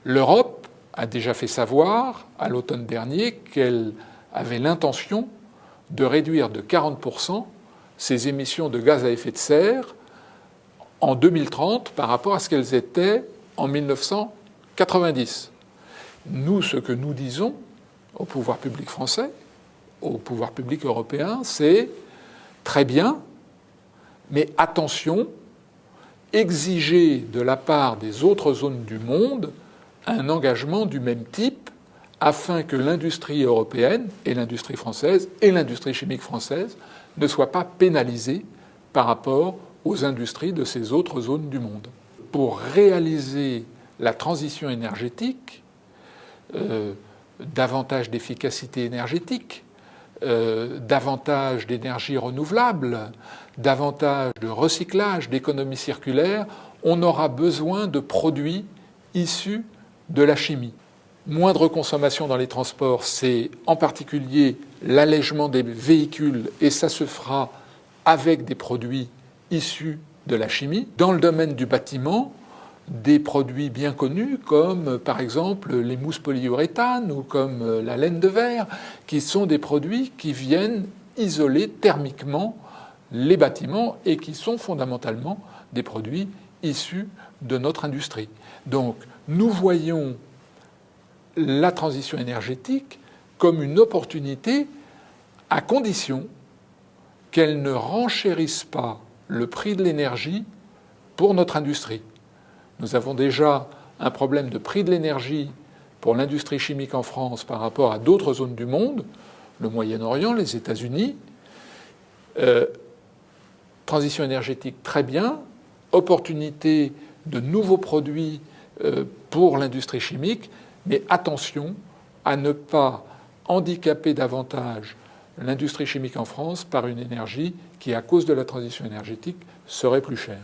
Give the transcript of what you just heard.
L'Europe a déjà fait savoir à l'automne dernier qu'elle avait l'intention de réduire de 40% ses émissions de gaz à effet de serre en 2030 par rapport à ce qu'elles étaient en 1990. Nous, ce que nous disons au pouvoir public français, au pouvoir public européen, c'est très bien, mais attention, exiger de la part des autres zones du monde un engagement du même type afin que l'industrie européenne et l'industrie française et l'industrie chimique française ne soient pas pénalisées par rapport aux industries de ces autres zones du monde. Pour réaliser la transition énergétique, davantage d'efficacité énergétique, davantage d'énergie renouvelable, davantage de recyclage, d'économie circulaire, on aura besoin de produits issus de la chimie. Moindre consommation dans les transports, c'est en particulier l'allègement des véhicules, et ça se fera avec des produits issus de la chimie. Dans le domaine du bâtiment, des produits bien connus comme par exemple les mousses polyuréthane ou comme la laine de verre, qui sont des produits qui viennent isoler thermiquement les bâtiments et qui sont fondamentalement des produits issus de notre industrie. Donc nous voyons la transition énergétique comme une opportunité à condition qu'elle ne renchérisse pas le prix de l'énergie pour notre industrie. Nous avons déjà un problème de prix de l'énergie pour l'industrie chimique en France par rapport à d'autres zones du monde, le Moyen-Orient, les États-Unis. Transition énergétique très bien, opportunité de nouveaux produits pour l'industrie chimique, mais attention à ne pas handicaper davantage l'industrie chimique en France par une énergie qui, à cause de la transition énergétique, serait plus chère.